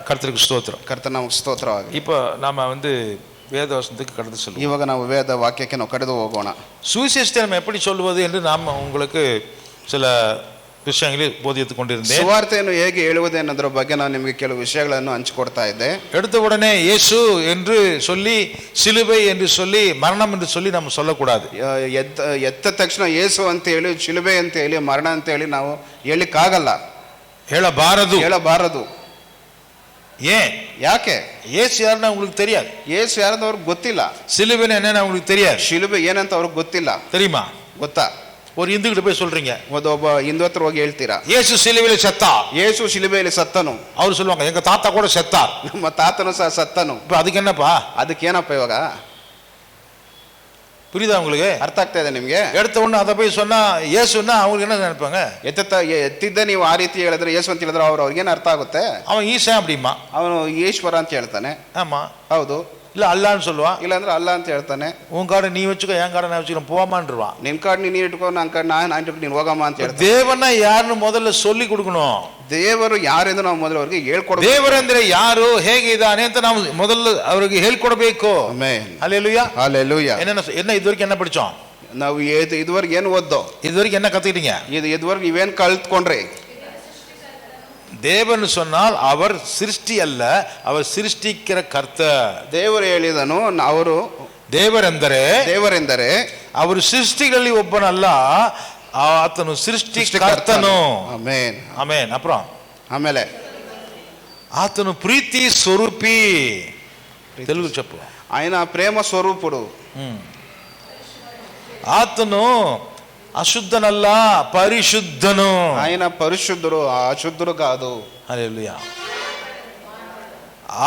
கர்த்தருக்கு ஸ்தோத்திரம். ಕರ್ತನ ನಮಗೆ ಸ್ತೋತ್ರವಾಗಲಿ. இப்போ நாம வேதவசனத்துக்கு கடந்து செல்வோம். ಇವಾಗ ನಾವು ವೇದ ವಾಕ್ಯಕ್ಕೆ ನಾವು ಕಳೆದು ಹೋಗೋಣ. சுவிசேஷத்தை நம்ம எப்படி சொல்வது என்று நாம் உங்களுக்கு சில விஷயங்களை போதித்துக் கொண்டிருந்தேன். ಸುವಾರ್ತೆಯನ್ನು ಹೇಗೆ ಹೇಳುವುದು ಅನ್ನೋದರ ಬಗ್ಗೆ ನಾನು ನಿಮಗೆ ಕೆಲವು ವಿಷಯಗಳನ್ನು ಹಂಚಿಕೊಡ್ತಾ ಇದ್ದೆ. எடுத்த உடனே இயேசு என்று சொல்லி சிலுவை என்று சொல்லி மரணம் என்று சொல்லி நம்ம சொல்லக்கூடாது. ಎತ್ತ ತಕ್ಷಣ ಯೇಸು ಅಂತ ಹೇಳಿ ಶಿಲುಬೆ ಅಂತ ಹೇಳಿ ಮರಣ ಅಂತ ಹೇಳಿ ನಾವು ಹೇಳಿಕ್ಕಾಗಲ್ಲ, ಹೇಳಬಾರದು. ஏன்? ಯಾಕೆ? இயேசு யாருன்னு உங்களுக்கு தெரியாது. ಯೇಸು ಯಾರಂತ ಅವ್ರಿಗೆ ಗೊತ್ತಿಲ್ಲ. சிலுவைன்னு என்னன்னு உங்களுக்கு தெரியாது. ಶಿಲುಬೆ ಏನಂತ ಅವ್ರಿಗೆ ಗೊತ್ತಿಲ್ಲ. தெரியுமா? ಗೊತ್ತಾ? ஒரு இந்து கிட்ட போய் சொல்றீங்க, ಒಬ್ಬ ಹಿಂದೂ ಹತ್ರ ಹೋಗಿ ಹೇಳ್ತೀರಾ ಯೇಸು ಶಿಲುಬೆಯಲ್ಲಿ ಸತ್ತ, ಯೇಸು ಶಿಲುಬೆಯಲ್ಲಿ ಸತ್ತನು. ಅವ್ರು சொல்லுவாங்க எங்க தாத்தா கூட செத்தார், ನಮ್ಮ ತಾತನು ಸಹ ಸತ್ತನು. அதுக்கு என்னப்பா? ಅದಕ್ಕೇನಪ್ಪ ಇವಾಗ? புரியுதா உங்களுக்கு? ಅರ್ಥ ಆಗ್ತಾ ಇದೆ ನಿಮ್ಗೆ? எடுத்த உடனே அதை போய் சொன்னா இயேசுன்னா அவங்க என்ன நினைப்பாங்க? ಎತ್ತಿದ್ದ ನೀವು ಆ ರೀತಿ ಹೇಳಿದ್ರೆ ಯೇಸು ಅಂತ ಹೇಳಿದ್ರೆ ಅವ್ರಿಗೇನು ಅರ್ಥ ಆಗುತ್ತೆ? அவன் ஈசன் அப்படிமா, ಅವನು ಈಶ್ವರ ಅಂತ ಹೇಳ್ತಾನೆ. ஆமா, ಹೌದು. இல்ல அல்லான்னு சொல்லுவான், ಇಲ್ಲಾಂದ್ರೆ ಅಲ್ಲ ಅಂತ ಹೇಳ್ತಾನೆ. உன் கார்டு நீ வச்சுக்கோ, என் கார்டு நான் வச்சுக்கிறேன், போவாமான்றான். ನಿನ್ ಕಾರ್ಡ್ ನೀನು ಇಟ್ಕೋ, ನನ್ನ ಕಾರ್ಡ್ ನಾನು ಇಟ್ಕೊ, ನೀನು ಹೋಗಮ್ಮ ಅಂತ ಹೇಳ್ತಾನೆ. ದೇವರನ್ನ ಯಾರನ್ನು ಮೊದಲು சொல்லி கொடுக்கணும். ದೇವರು ಯಾರೆಂದು ನಾವು ಮೊದಲು ಅವರಿಗೆ ಹೇಳ್ಕೊಡ್ಬೇಕು. ದೇವರಂದ್ರೆ ಯಾರು, ಹೇಗೆ ಇದ್ದಾನೆ ಅಂತ ನಾವು ಮೊದಲು ಅವರಿಗೆ ಹೇಳ್ಕೊಡ್ಬೇಕು. ಆಮೆನ್. Hallelujah, hallelujah. என்ன இதுவரைக்கும் என்ன படிச்சோம்? ನಾವು ಇದುವರೆಗೆ ಏನು ಓದ್ದೋ? இதுவரைக்கும் என்ன கத்துக்கிட்டீங்க? ಇದುವರೆಗೆ ನೀವೇನು ಕಲ್ತ್ಕೊಂಡ್ರಿ? தேவன் சொன்னால் அவர் சிருஷ்டி அல்ல, அவர் சிருஷ்டிக்கிற கர்த்தர். ದೇವರು ಹೇಳಿದನು, ಅವರು ದೇವರೆಂದರೆ ಅವರು ಸೃಷ್ಟಿಗಳಲ್ಲಿ ಒಬ್ಬನಲ್ಲ, ಆತನು ಸೃಷ್ಟಿಕರ್ತನು. Amen, amen. ಅப்புறம் ಆಮೇಲೆ ఆతను ప్రీతి స్వరూపి. తెలుగు చెప్పు. ఆయన ప్రేమ స్వరూపుడు. ఆతను అశుద్ధనల్ల, పరిశుద్ధను. ఆయన పరిశుద్ధుడు, అశుద్ధుడు కాదు. హల్లెలూయా.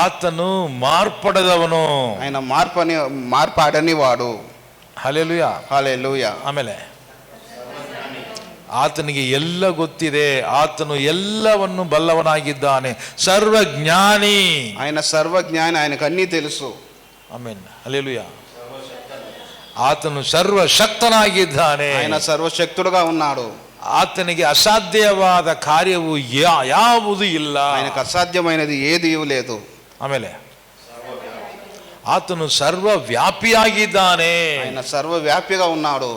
ఆతను మార్పడదవను, ఆయన మార్పాడని వాడు. హల్లెలూయా, హల్లెలూయా. ಆಮೇಲೆ ಆತನಿಗೆ ಎಲ್ಲ ಗೊತ್ತಿದೆ, ಆತನು ಎಲ್ಲವನ್ನು ಬಲ್ಲವನಾಗಿದ್ದಾನೆ, ಸರ್ವಜ್ಞಾನಿ. ఆయన సర్వజ్ఞాని, ఆయనకు అన్నీ తెలుసు. ಆಮೆನ್, హల్లెలూయా. ಆತನು ಸರ್ವಶಕ್ತನಾಗಿದ್ದಾನೆ, ఆయన ಸರ್ವಶಕ್ತುడుగా ఉన్నాడు. ಆತನಿಗೆ ಅಸಾಧ್ಯವಾದ ಕಾರ್ಯವು ಯಾವುದು ಇಲ್ಲ, ఆయనకు అసాధ్యమైనది ఏదీ లేదు. ಆಮೇಲೆ ಆತನು ಸರ್ವವ್ಯಾಪಿಯಾಗಿದ್ದಾನೆ, ఆయన ಸರ್ವವ್ಯಾಪಿగా ఉన్నాడు.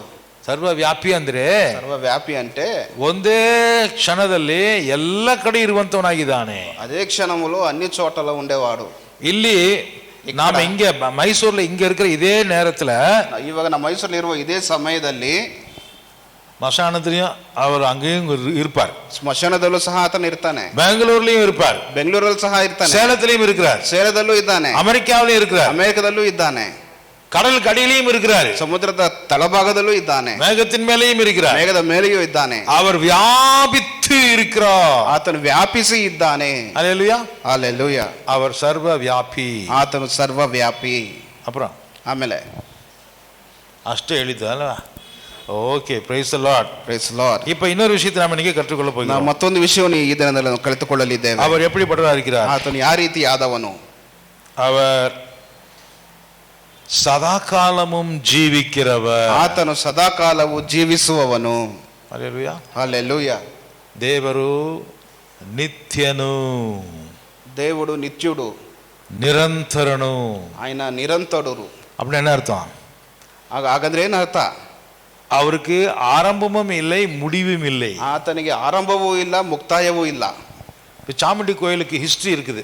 ಸರ್ವವ್ಯಾಪಿ ಅಂದ್ರೆ, ಸರ್ವವ್ಯಾಪಿ అంటే ಒಂದೇ ಕ್ಷಣದಲ್ಲಿ ಎಲ್ಲ ಕಡೆ ಇರುವಂತವನಾಗಿದ್ದಾನೆ. ಅದೇ ಕ್ಷಣములో అన్ని చోట్ల ఉండేవాడు. ಇಲ್ಲಿ நாம இங்க மைசூர்ல இங்க இருக்கிற இதே நேரத்துல, ಇವಾಗ ನಮ್ಮ ಮೈಸೂರಲ್ಲಿ ಇರುವ ಇದೇ ಸಮಯದಲ್ಲಿ மசானத்திலையும் அவர் அங்கேயும் இருப்பார், ಸ್ಮಶಾನದಲ್ಲೂ ಸಹ ಆತನ ಇರ್ತಾನೆ. பெங்களூர்லயும் இருப்பார், ಬೆಂಗಳೂರಲ್ಲಿ ಸಹ ಇರ್ತಾನೆ. சேலத்திலையும் இருக்கிறார், ಸೇಲದಲ್ಲೂ ಇದ್ದಾನೆ. ಅಮೆರಿಕಾவிலும் இருக்கிறார், ಅಮೆರಿಕದಲ್ಲೂ ಇದ್ದಾನೆ. கடல் கடியிலையும் இருக்கிறார், ಸಮುದ್ರದ ತಳಭಾಗದಲ್ಲೂ ಇದ್ದಾನೆ. மேகத்தின் மேலேயும் இருக்கிறார், ಮೇಘದ ಮೇಲೆಯೂ ಇದ್ದಾನೆ. அவர் வியாபித்து இருக்கிறார், ಆತನು ವ್ಯಾಪಿಸಿ ಇದ್ದಾನೆ. ஹல்லேலூயா, ಹಲ್ಲೆಲೂಯಾ. அவர் ಸರ್ವ ವ್ಯಾಪಿ, ಆತನು ಸರ್ವವ್ಯಾಪಿ. அப்புறம் ಆಮೇಲೆ ಅಷ್ಟೇ ಹೇಳಿದ್ದಲ್ಲ. Okay, praise the Lord, praise the Lord. இப்போ இன்னொரு விஷயத்தை நம்ம இன்னைக்கு கற்றுக்கொள்ள போகிறோம். ನಾವು ಮತ್ತೊಂದು ವಿಷಯವನ್ನು ಈ ದಿನದಲ್ಲಿ ನಾವು ಕಲಿತುಕೊಳ್ಳಲಿದ್ದೇವೆ. அவர் எப்படிப்பட்டவராக இருக்கிறார்? ಆತನು ಯಾವ ರೀತಿ ಆದವನು? அவர் ಸದಾಕಾಲமும் ಜೀವಿக்கிறவர், ಆತನು ಸದಾಕಾಲವು ಜೀವಿಸುವವನು. Hallelujah, hallelujah. ದೇವರು ನಿತ್ಯನು, దేవుడు నిత్యుడు, ನಿರಂತರನು. ఆయన నిరంతరుడు. அப்படின்னு என்ன அர்த்தம்? ಹಾಗಂದ್ರೆ ಏನು ಅರ್ಥ? அவருக்கு ஆரம்பமும் இல்லை, முடிவும் இல்லை. ಆತನಿಗೆ ಆರಂಭವೂ ಇಲ್ಲ, ಮುಕ್ತಾಯವೂ ಇಲ್ಲ. சாமுண்டி கோயிலுக்கு ஹிஸ்டரி இருக்குது.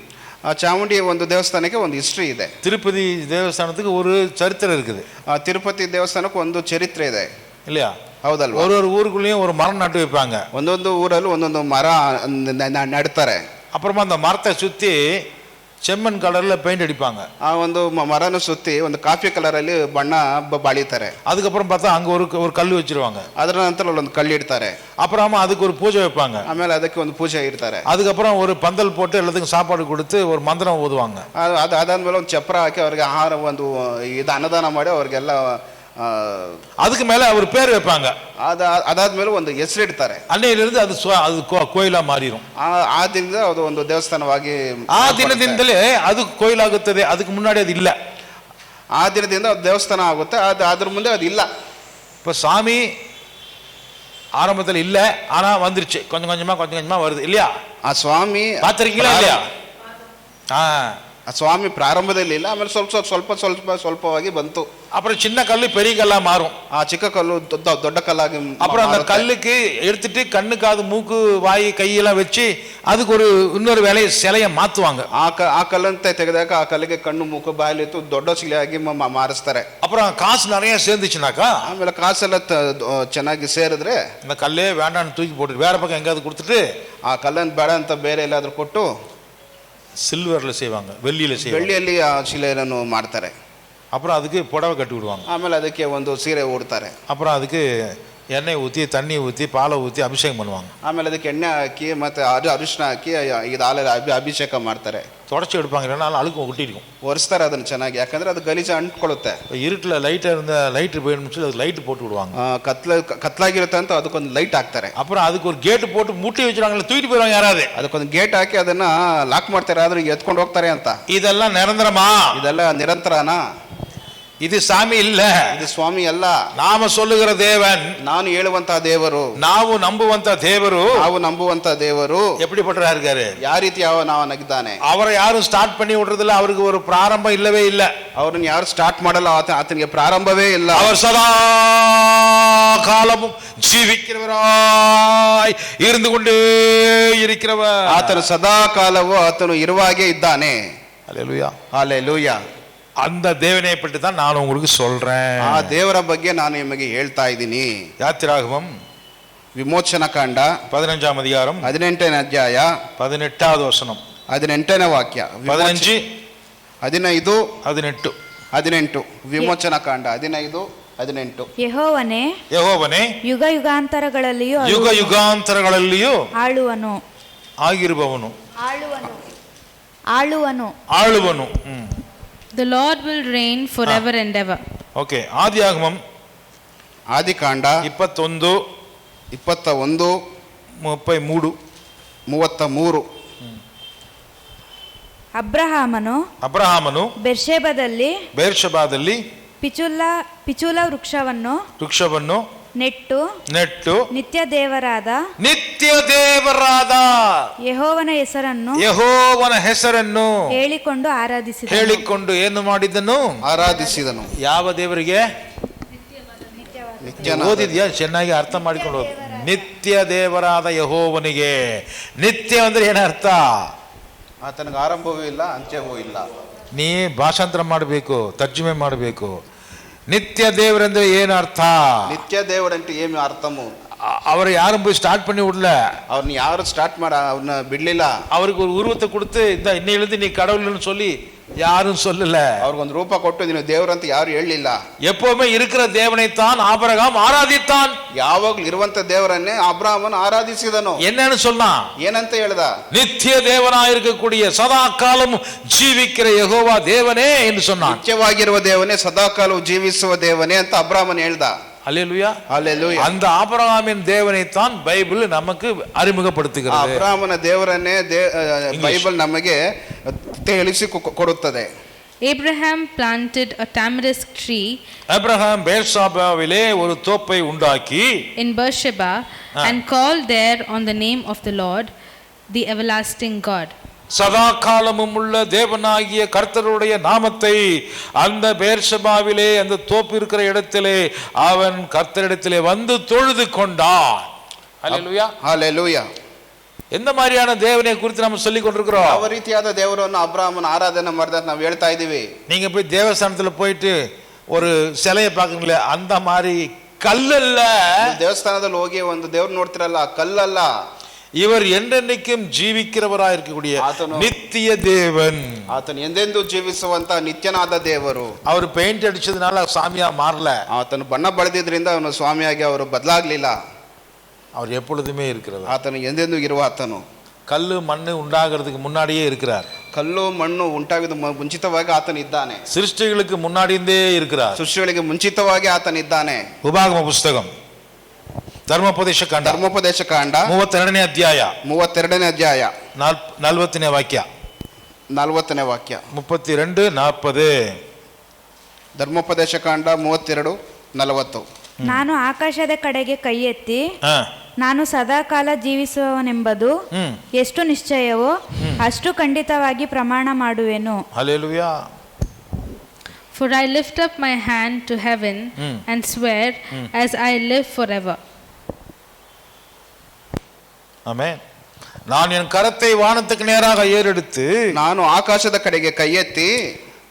ಚಾಮುಂಡಿ ಒಂದು ದೇವಸ್ಥಾನಕ್ಕೆ ಒಂದು ಹಿಸ್ಟ್ರಿ ಇದೆ. ತಿರುಪತಿ ದೇವಸ್ಥಾನಕ್ಕೆ ஒரு சரித்திரம் இருக்குது. ತಿರುಪತಿ ದೇವಸ್ಥಾನಕ್ಕೆ ಒಂದು ಚರಿತ್ರೆ ಇದೆ, இல்லையா? ಹೌದಲ್ವಾ? ஒரு ஊருக்குள்ளேயும் ஒரு மரம் நட்டு வைப்பாங்க. ಒಂದೊಂದು ಊರಲ್ಲೂ ಒಂದೊಂದು ಮರ ನೆಡ್ತಾರೆ. அப்புறமா அந்த மரத்தை சுற்றி செம்மண் கலர்ல பெயிண்ட் அடிப்பாங்க. ಆ ಒಂದು ಮರನ ಸುತ್ತಿ ಒಂದು ಕಾಫಿ ಕಲರ್ ಅಲ್ಲಿ ಬಣ್ಣ ಬಾಳಿತಾರೆ. அதுக்கப்புறம் பார்த்தா அங்க ஒரு ಕಲ್ಲು வச்சிருவாங்க. ಅದರ ನಂತರ ಒಂದು ಕಲ್ಲು ಇಡ್ತಾರೆ. அப்புறமா அதுக்கு ஒரு பூஜை வைப்பாங்க. ಆಮೇಲೆ ಅದಕ್ಕೆ ಒಂದು ಪೂಜೆ ಇಡ್ತಾರೆ. அதுக்கப்புறம் ஒரு பந்தல் போட்டு எல்லாத்துக்கும் சாப்பாடு கொடுத்து ஒரு மந்திரம் ಓದುவாங்க. ಅದಾದ್ಮೇಲೆ ಒಂದು ಚಪ್ರ ಹಾಕಿ ಅವರಿಗೆ ಆಹಾರ ಒಂದು ಇದು ಅನ್ನದಾನ ಮಾಡಿ ಅವರಿಗೆಲ್ಲ அதுக்கு மேல அவர் பேர் வைப்பாங்க. ಅದಾದ್ಮೇಲೆ ಒಂದು ಹೆಸರು ಇಡ್ತಾರೆ. ಅಲ್ಲಿருந்து ಅದು ಕೋಯಿಲಾ ಮಾರಿரும். ಆ ದಿನದಿಂದ ಅದು ಒಂದು ದೇವಸ್ಥಾನವಾಗಿ, ಆ ದಿನದಿಂದಲೇ ಅದು ಕೋಯಿಲಾಗುತ್ತದೆ. ಅದಕ್ಕೆ ಮುನ್ನಾಡಿ ಅದು ಇಲ್ಲ. ಆ ದಿನದಿಂದ ಅದು ದೇವಸ್ಥಾನ ಆಗುತ್ತೆ, ಅದ್ರ ಮುಂದೆ ಅದು ಇಲ್ಲ. இப்போ சாமி ஆரம்பத்தில் இல்லை, ஆனா வந்துருச்சு, கொஞ்சம் கொஞ்சமா வருது, இல்லையா? ಆ ಸ್ವಾಮಿ பார்த்திருக்கீங்களா இல்லையா? ஆ ಆ ಸ್ವಾಮಿ ಪ್ರಾರಂಭದಲ್ಲಿ ಇಲ್ಲ, ಆಮೇಲೆ ಸ್ವಲ್ಪವಾಗಿ ಬಂತು. அப்புறம் சின்ன கல்லு பெரிய கல்லா மாறும். ಆ ಚಿಕ್ಕ ಕಲ್ಲು ದೊಡ್ಡ ಕಲ್ಲಾಗಿ அப்புறம் அந்த கல்லுக்கு எடுத்துட்டு கண்ணு காது மூக்கு வாய் கையெல்லாம் வச்சு அதுக்கு ஒரு இன்னொரு சிலையை மாத்துவாங்க. ಆ ಕಲ್ಲಂತೆ ತೆಗೆದಾಗ ಆ ಕಲ್ಲಿಗೆ ಕಣ್ಣು ಮೂಗು ಬಾಯಲ್ಲಿ ಇತ್ತು ದೊಡ್ಡ ಶಿಲೆಯಾಗಿ ಮಾರಿಸ್ತಾರೆ. அப்புறம் காசு நிறைய சேர்ந்துச்சுனாக்கா, ಆಮೇಲೆ ಕಾಸೆಲ್ಲ ಚೆನ್ನಾಗಿ ಸೇರಿದ್ರೆ இந்த கல்லே வேண்டான்னு தூக்கி போட்டு வேற பக்கம் எங்காவது கொடுத்துட்டு ಆ ಕಲ್ಲನ್ನು ಬೇಡ ಅಂತ ಬೇರೆ ಎಲ್ಲಾದ್ರೂ ಕೊಟ್ಟು சில்வர்ல செய்வாங்க, வெள்ளிಯಲ್ಲಿ ಆ ಶಿಲೆಯನ್ನು ಮಾಡ್ತಾರೆ. அப்புறம் அதுக்கு புடவை கட்டி விடுவாங்க. ಆಮೇಲೆ ಅದಕ್ಕೆ ಒಂದು ಸೀರೆ ಉಡ್ತಾರೆ. அப்புறம் அதுக்கு எண்ணெய் ஊற்றி தண்ணி ஊற்றி பாலை ஊற்றி அபிஷேகம் பண்ணுவாங்க. ಆಮೇಲೆ ಅದಕ್ಕೆ ಎಣ್ಣೆ ಹಾಕಿ ಮತ್ತೆ ಅರಿಶಿನ ಹಾಕಿ ಇದು ಅಭಿಷೇಕ ಮಾಡ್ತಾರೆ. தொடச்சி எடுப்பாங்க, இல்லைனாலும் அழுக்கு ஒட்டிருக்கும். ಒರೆಸ್ತಾರೆ ಅದನ್ನು ಚೆನ್ನಾಗಿ, ಯಾಕಂದ್ರೆ ಅದು ಗಲೀಜು ಅಂಟ್ಕೊಳ್ಳುತ್ತೆ. இருட்டில் லைட்டு போயிடுச்சு, அது லைட்டு போட்டு விடுவாங்க. ಕತ್ಲಾಗಿರುತ್ತೆ ಅಂತ ಅದಕ್ಕೊಂದು ಲೈಟ್ ಹಾಕ್ತಾರೆ. அப்புறம் அதுக்கு ஒரு கேட்டு போட்டு மூட்டி வச்சுருவாங்க, தூக்கிட்டு போயிடுவாங்க யாராவது. ಅದಕ್ಕೊಂದು ಗೇಟ್ ಹಾಕಿ ಅದನ್ನ ಲಾಕ್ ಮಾಡ್ತಾರೆ, ಆದ್ರೆ ಎತ್ಕೊಂಡು ಹೋಗ್ತಾರೆ ಅಂತ. இதெல்லாம் நிரந்தரமா? ಇದೆಲ್ಲ ನಿರಂತರನಾ? இது சாமி இல்ல, ಇದು ಸ್ವಾಮಿ ಅಲ್ಲ. நாம சொல்லுகிற தேவன், ನಾನು ಹೇಳುವಂತ ದೇವರು, ನಾವು ನಂಬುವಂತ ದೇವರು. ನಾವು ನಂಬುವಂತ ದೇವರು எப்படிப்பட்டவரா இருக்காரு? ಯಾವ ರೀತಿ ಅವನಾಗಿದ್ದಾನೆ? அவரை யாரும் ஸ்டார்ட் பண்ணி விடுறதுல அவருக்கு ஒரு பிராரம்பம் இல்லவே இல்லை. ಅವ್ರನ್ನ ಯಾರು ಸ್ಟಾರ್ಟ್ ಮಾಡಲ್ಲ, ಆತನಿಗೆ ಪ್ರಾರಂಭವೇ ಇಲ್ಲ. அவர் சதா காலமும் ஜீவிக்கிறவராய் இருந்து கொண்டே இருக்கிறவர். ಆತನು ಸದಾ ಕಾಲವೂ ಆತನು ಇರುವಾಗೆ ಇದ್ದಾನೆ. அல்லேலூயா, ಹಲ್ಲೆಲೂಯಾ. அந்த தேவனை பற்றி தான் நான் உங்களுக்கு சொல்றேன். ಆ ದೇವರ ಬಗ್ಗೆ ನಾನು ನಿಮಗೆ ಹೇಳ್ತಾ ಇದ್ದೀನಿ. யாத்திராகமம் ವಿಮೋಚನ ಕಾಂಡ 15 அதிகாரம் 18ನೇ ಅಧ್ಯಾಯ 18வது வசனம் 18ನೇ ವಾಕ್ಯ. 15 15 18 18 ವಿಮೋಚನ ಕಾಂಡ 15 18. ಯೆಹೋವನೇ, ಯುಗ ಯುಗಾಂತರಗಳಲ್ಲಿಯೂ ಆಳುವನು ಆಗಿರುವವನು ಆಳುವನು. The Lord will reign forever and ever. Okay. ಆದಿಯಾಗಮಂ ಆದಿಕಾಂಡ 21 33. ಅಬ್ರಹಾಮನು ಬೆರ್ಷೆಬಾದಲ್ಲಿ ಪಿಚುಲ ವೃಕ್ಷವನ್ನು ನೆಟ್ಟು ನಿತ್ಯ ದೇವರಾದ ಯೆಹೋವನ ಹೆಸರನ್ನು ಹೇಳಿಕೊಂಡು ಏನು ಮಾಡಿದನು? ಆರಾಧಿಸಿದನು. ಯಾವ ದೇವರಿಗೆ? ಓದಿದ್ಯಾ? ಚೆನ್ನಾಗಿ ಅರ್ಥ ಮಾಡಿಕೊಂಡು ಹೋಗಿ. ನಿತ್ಯ ದೇವರಾದ ಯೆಹೋವನಿಗೆ. ನಿತ್ಯ ಅಂದ್ರೆ ಏನರ್ಥ? ಆತನಿಗೆ ಆರಂಭವೂ ಇಲ್ಲ, ಅಂತ್ಯವೂ ಇಲ್ಲ. ನೀ ಭಾಷಾಂತರ ಮಾಡಬೇಕು, ತರ್ಜುಮೆ ಮಾಡಬೇಕು. ನಿತ್ಯ ದೇವರಂದ್ರೆ ಏನು ಅರ್ಥ? ನಿತ್ಯ ದೇವರಂటే ಏನು ಅರ್ಥಮು? அவரை யாரும் போய் ஸ்டார்ட் பண்ணி விடல, அவனை யாரும் ஸ்டார்ட் பண்ண அவனை விடல. அவருக்கு ஒரு உருவத்தை கொடுத்து இந்த இன்னையிலிருந்து நீ கடவுள்னு சொல்லி யாரும் சொல்லல. அவருக்கு ಒಂದು ರೂಪ ಕೊಟ್ಟು ನೀನು ದೇವರಂತ ಯಾರು ಹೇಳಲಿಲ್ಲ. எப்பவுமே இருக்கிற தேவனைத்தான் ஆபிரகாம் ஆராதித்தான். ಯಾವಾಗಲೂ ಇರುವಂತ ದೇವರನ್ನೇ ಅಬ್ರಹಾಮನು ಆರಾಧಿಸಿದನು. என்னன்னு சொன்னா? ಏನಂತ ಹೇಳ್ದ? நித்திய தேவனாய் இருக்கக்கூடிய சதா காலமும் ஜீவிக்கிற யெகோவா தேவனே என்று சொன்னான். ನಿತ್ಯವಾಗಿರುವ ದೇವನೇ, ಸದಾ ಕಾಲವು ಜೀವಿಸುವ ದೇವನೇ ಅಂತ ಅಬ್ರಹಾಮನು ಹೇಳ್ದ. அல்லேலூயா, அல்லேலூயா. அந்த ஆபிரகாமின் தேவனைத்தான் பைபிள் நமக்கு அறிமுகப்படுத்துகிறது. ಅಬ್ರಹಾಮನ ದೇವರನ್ನೇ ಬೈಬಲ್ ನಮಗೆ ತಿಳಿಸಿ ಕೊಡುತ್ತದೆ. Abraham planted a tamarisk tree. Abraham பேர்ஷாபாவிலே ஒரு தோப்பை உண்டாக்கி in Beersheba and called there on the name of the Lord, the everlasting God. சதா காலமும் உள்ள தேவனாகிய கர்த்தருடைய நாமத்தை அந்த பேர்ஷபாவிலே, அந்த தோப்பு இருக்கிற இடத்திலே அவன் கர்த்தரிடத்திலே வந்து தொழுது கொண்டான். ஹல்லேலூயா, ஹல்லேலூயா. எந்த மாதிரியான தேவனை குறித்து நம்ம சொல்லி கொண்டிருக்கிறோம்? ಯಾವ ರೀತಿಯಾದ ದೇವರನ್ನು ಅಬ್ರಹಾಮನ ಆರಾಧನೆ ಮಾಡಿದ ನಾವು ಹೇಳ್ತಾ ಇದ್ದೀವಿ. நீங்க போய் தேவஸ்தானத்துல போயிட்டு ஒரு சிலையை பார்க்குறீங்களே, அந்த மாதிரி கல்லல்ல. ದೇವಸ್ಥಾನದಲ್ಲಿ ಹೋಗಿ ಒಂದು ದೇವ್ರು ನೋಡ್ತಿರಲ್ಲ, ಕಲ್ಲಲ್ಲ. இவர் என்றென்றைக்கும் ஜீவிக்கிறவராய் இருக்கக்கூடிய நித்திய தேவன். ಆತನು ಎಂದೆಂದೂ ಜೀವಿಸುವಂತ ನಿತ್ಯನಾದ ದೇವರು. அவர் பெயிண்ட் அடிச்சதுனால சாமியா மாறல. ಆತನು ಬಣ್ಣ ಬಳಿದಿದ್ರಿಂದ ಅವನು ಸ್ವಾಮಿಯಾಗಿ ಅವರು ಬದಲಾಗ್ಲಿಲ್ಲ. அவர் எப்பொழுதுமே இருக்கிறவர். ಆತನು ಎಂದೆಂದೂ ಇರುವ ಆತನು. கல்லு மண்ணு உண்டாகிறதுக்கு முன்னாடியே இருக்கிறார். ಕಲ್ಲು ಮಣ್ಣು ಉಂಟಾಗಿದ ಮುಂಚಿತವಾಗಿ ಆತನು ಇದ್ದಾನೆ. சிருஷ்டிகளுக்கு முன்னாடியே இருக்கிறார். ಸೃಷ್ಟಿಗಳಿಗೆ ಮುಂಚಿತವಾಗಿ ಆತನು ಇದ್ದಾನೆ. ಉಪಾಗಮ ಪುಸ್ತಕಂ ಧರ್ಮೋಪದೇಶ ಕಾಂಡ 32ನೇ ಅಧ್ಯಾಯ 40ನೇ ವಾಕ್ಯ 40ನೇ ವಾಕ್ಯ 32-40. ಧರ್ಮೋಪದೇಶ ಕಾಂಡ 32-40. ನಾನು ಆಕಾಶದ ಕಡೆಗೆ ಕೈ ಎತ್ತಿ ನಾನು ಸದಾಕಾಲ ಜೀವಿಸುವವನೆಂಬುದು ಎಷ್ಟು ನಿಶ್ಚಯವೋ ಅಷ್ಟು ಖಂಡಿತವಾಗಿ ಪ್ರಮಾಣ ಮಾಡುವೆನು. Hallelujah. For I lift up my hand to heaven and swear as I live forever. ஆமென். நான் என் கரத்தை வானத்துக்கு நேராக ஏறெடுத்து ನಾನು ಆಕಾಶದ ಕಡೆಗೆ ಕೈ ಎತ್ತಿ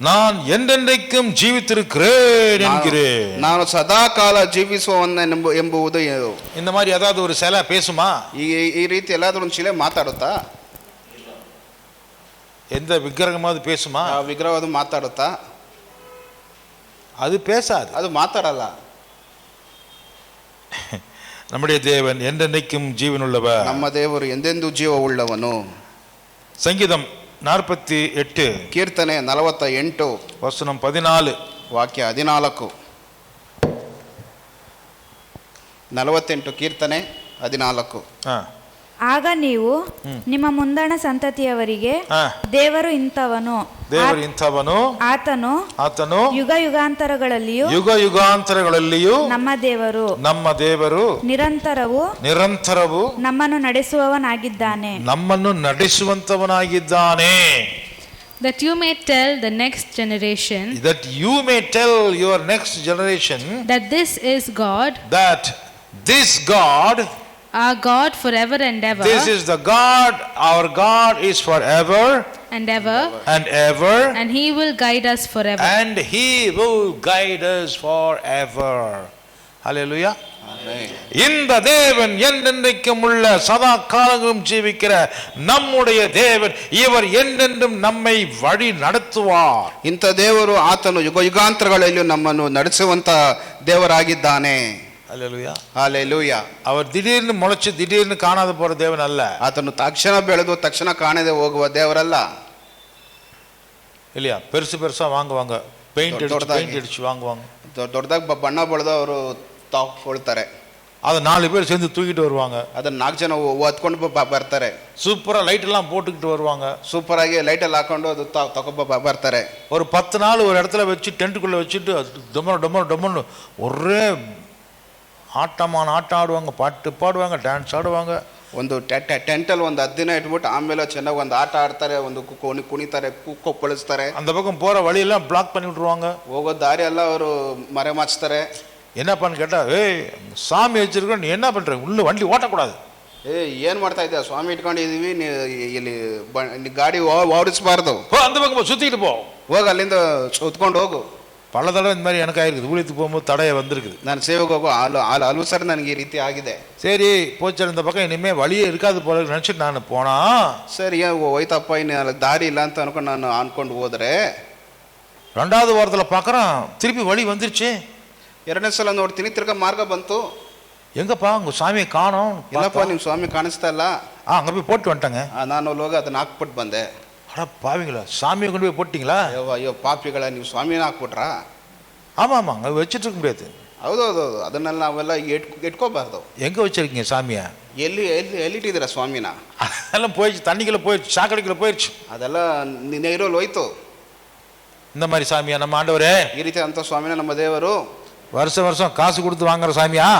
நான் என்றென்றைக்கும் ஜீவித்திருக்கிறேன் என்கிறேன். ನಾನು ಸದಾ ಕಾಲ ಜೀವಿಸುವವನ ಎಂಬುವುದು. இந்த மாதிரி ஏதாவது ஒரு சிலை பேசுமா? ಈ ರೀತಿ ಎಲ್ಲಾದ್ರೂ ಒಂದು ಶಿಲೆ ಮಾತಾಡುತ್ತಾ? எந்த விக்கிரகமாவது பேசுமா? ವಿಗ್ರಹ ಅದು ಮಾತಾಡುತ್ತಾ? அது பேசாது, ಅದು ಮಾತಾಡಲ್ಲ. நம்முடைய தேவன் என்றென்றைக்கும் ஜீவனுள்ளவர். ನಮ್ಮ ದೇವರು ಎಂದೆಂದೂ ಜೀವವುಳ್ಳವನು. சங்கீதம் 48 ಕೀರ್ತನೆ 48 வசனம் 14 ವಾಕ್ಯ 14. 48 ಕೀರ್ತನೆ 14. ಆಗ ನೀವು ನಿಮ್ಮ ಮುಂದಣ ಸಂತತಿಯವರಿಗೆ ದೇವರು ಇಂಥವನು, ಆತನು ಯುಗ ಯುಗಾಂತರಗಳಲ್ಲಿಯೂ ನಮ್ಮ ದೇವರು ನಿರಂತರವು ನಮ್ಮನ್ನು ನಡೆಸುವವನಾಗಿದ್ದಾನೆ. That you may tell the next generation, that this is God, our God forever and ever. This is the God, our God is forever and ever, and He will guide us forever. And He will guide us forever. Hallelujah. இந்த தேவன் என்றென்றைக்கும் உள்ள சதா காலங்களும் ஜீவிக்கிற நம்முடைய தேவன், இவர் என்றென்றும் நம்மை வழி நடத்துவார். ಇಂಥ ದೇವರು ಆತನು ಯುಗ ಯುಗಾಂತರಗಳಲ್ಲಿಯೂ ನಮ್ಮನ್ನು ನಡೆಸುವಂತ ದೇವರಾಗಿದ್ದಾನೆ. ஹல்லேலூயா, ஹல்லேலூயா. அவர் திடீர்னு முளைச்சு திடீர்னு காணாத போற தேவன் அல்ல. ಆತನು ತಕ್ಷಣ ಬೆಳೆದು ತಕ್ಷಣ ಕಾಣದೆ ಹೋಗುವ ದೇವರಲ್ಲ. இல்லையா? பெருசு பெருசா வாங்குவாங்க, பெயிண்ட் அடிச்சு வாங்குவாங்க. ದೊಡ್ಡದಾಗಿ ಬಣ್ಣ ಬಳಿದು ಅವರು ತಗೊಳ್ತಾರೆ. அதை 4 பேர் சேர்ந்து தூக்கிட்டு வருவாங்க. ಅದನ್ನ 4 ಜನ ಹೊತ್ಕೊಂಡು ಬರ್ತಾರೆ. சூப்பரா லைட் எல்லாம் போட்டுக்கிட்டு வருவாங்க. சூப்பர் ಆಗಿ ಲೈಟ್ ಎಲ್ಲ ಹಾಕೊಂಡು ಅದು ತಗೊಂಡು ಬರ್ತಾರೆ. ஒரு 10 நாள் ஒரு இடத்துல வச்சு டென்ட்டுக்குள்ள வச்சுட்டு டொமன்னு ஒரே ஆட்டம் ஆடுவாங்க, பாட்டு பாடுவாங்க, டான்ஸ் ஆடுவாங்க. ಒಂದು ಟೆಂಟಲ್ಲಿ ಒಂದು 10 ದಿನ ಇಟ್ಬಿಟ್ಟು ಆಮೇಲೆ ಚೆನ್ನಾಗಿ ಒಂದು ಆಟ ಆಡ್ತಾರೆ, ಒಂದು ಕುಣಿತಾರೆ, ಕುಪ್ಪಳಿಸ್ತಾರೆ. அந்த பக்கம் போற வழியெல்லாம் பிளாக் பண்ணி விட்டுருவாங்க. ಹೋಗೋ ದಾರಿ ಎಲ್ಲ ಅವರು ಮರೆಮಾಚ್ತಾರೆ. என்னப்பான்னு கேட்டா, ஏய் சாமி வச்சிருக்கோம், நீ என்ன பண்ற, உள்ள வண்டி ஓட்டக்கூடாது. ಏನ್ ಮಾಡ್ತಾ ಇದ್ದ, ಸ್ವಾಮಿ ಇಟ್ಕೊಂಡಿದೀವಿ, ಇಲ್ಲಿ ಗಾಡಿ ಓಡಿಸಬಾರ್ದು, அந்த பக்கம் சுத்திட்டு போ, ಹೋಗ ಅಲ್ಲಿಂದ ಸುತ್ಕೊಂಡು ಹೋಗು. பல தடவை இந்த மாதிரி எனக்கு ஆயிருக்குது, ஊழியத்துக்கு போகும்போது தடைய வந்திருக்குது. ನಾನು ಸೇವೆಗೆ ಹೋಗೋ ಹಲವು ಸರಿ ನನಗೆ ಈ ರೀತಿ ಆಗಿದೆ. சரி போச்சு, இந்த பக்கம் இனிமே வழியே இருக்காது போல நினைச்சிட்டு ನಾನು போனா, ಸರಿ ಹೋಯ್ತಪ್ಪ ಇನ್ನು ದಾರಿ ಇಲ್ಲ ಅಂತ ಅನ್ಕೊಂಡು ನಾನು ಅನ್ಕೊಂಡು ಹೋದ್ರೆ, 2வது வாரத்துல பார்க்கறேன் திருப்பி வழி வந்துருச்சு. 2ನೇ ಸಲ ನೋಡ್ತೀನಿ ತಿರ್ಗಾ ಮಾರ್ಗ ಬಂತು. எங்கப்பா உங்க சாமியை காணோம். ಇಲ್ಲಪ್ಪ ನಿಮ್ಮ ಸ್ವಾಮಿ ಕಾಣಿಸ್ತಾ ಇಲ್ಲ. அங்க போய் போட்டு வந்துட்டாங்க. ನಾನು ಹೋಗಿ ಅದನ್ನ ಹಾಕ್ಬಿಟ್ಟು ಬಂದೆ. அட பாவிங்களா, சாமியை கொண்டு போய் போட்டிங்களா? ಅಯ್ಯೋ ಪಾಪಿಗಳ, ನೀವು ಸ್ವಾಮಿನ ಹಾಕ್ಬಿಟ್ರಾ? ஆமா ஆமா, அங்க வச்சிட்டு இருக்க முடியாது. ಹೌದೌದು, ಅದನ್ನೆಲ್ಲ ನಾವೆಲ್ಲ ಇಟ್ಕೋಬಾರ್ದು. எங்க வச்சிருக்கீங்க சாமியா? ಎಲ್ಲಿಟ್ಟಿದ್ದೀರಾ ಸ್ವಾಮಿನ? அதெல்லாம் போயிடுச்சு, தண்ணிக்குள்ள போயிடுச்சு, சாக்கடைக்குள்ள போயிடுச்சு, ಅದೆಲ್ಲ ನೀರಲ್ಲಿ ಹೋಯ್ತು. இந்த மாதிரி சாமியா நம்ம ஆண்டவரே? ಈ ರೀತಿ ಅಂತ ಸ್ವಾಮಿನ ನಮ್ಮ ದೇವರು. வருஷம் காசு கொடுத்து வாங்குற சாமியா?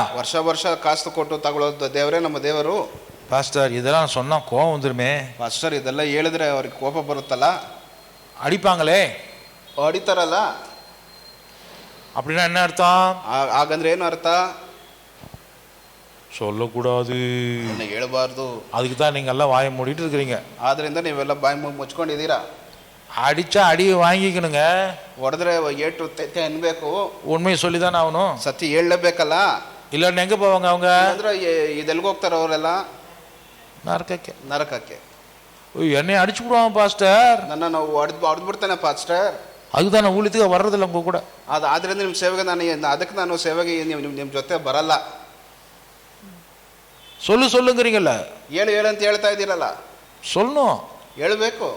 ವರ್ಷ ಕಾಸು ಕೊಟ್ಟು ತಗೊಳ್ಳೋದು ದೇವರೇ ನಮ್ಮ ದೇವರು. பாஸ்டர் இதெல்லாம் சொன்னா கோவம் வந்துருமே. ಪಾಸ್ಟರ್ ಇದೆಲ್ಲ ಹೇಳಿದ್ರೆ ಅವ್ರಿಗೆ ಕೋಪ ಬರುತ್ತಲ್ಲ, அடிப்பாங்களே. ಹೊಡಿತಾರಲ್ಲ, அப்படின்னா என்ன அர்த்தம்? ಹಾಗಂದ್ರೆ ಏನು ಅರ್ಥ? சொல்லக்கூடாது, ಹೇಳಬಾರ್ದು. அதுக்கு தான் நீங்க எல்லாம் வாயை மூடிட்டு இருக்கிறீங்க. ಆದ್ರಿಂದ ನೀವೆಲ್ಲ ಬಾಯಿ ಮುಚ್ಕೊಂಡಿದ್ದೀರಾ. அடிச்சா அடி வாங்கிக்கணுங்க. ಹೊಡೆದ್ರೆ ಏಟು ಅನ್ಬೇಕು. உண்மையை சொல்லிதானே ஆகணும். ಸತ್ಯ ಹೇಳಲೇಬೇಕಲ್ಲ. இல்லைன்னு ಎங்க போவாங்க அவங்க? ಅಂದ್ರೆ ಇದೆಲ್ಗೆ ಹೋಗ್ತಾರ ಅವರೆಲ್ಲ? ನರಕಕ್ಕೆ. என்னை அடிச்சு விடுவாங்க பாஸ்டர், ನನ್ನ ನಾವು ಹೊಡೆದು ಬಿಡ್ತಾನೆ ಪಾಸ್ಟರ್. அதுதான் நான் ஊழியத்துக்கு வர்றதில்ல உங்க கூட. ಆದ್ರಿಂದ ನಿಮ್ಮ ಸೇವೆಗೆ ಅದಕ್ಕೆ ನಾನು ಸೇವೆಗೆ ನಿಮ್ಮ ಜೊತೆ ಬರಲ್ಲ. சொல்லுங்கிறீங்கல்ல, ಹೇಳು ಅಂತ ಹೇಳ್ತಾ ಇದ್ದೀರಲ್ಲ, சொல்லணும், ಹೇಳಬೇಕು.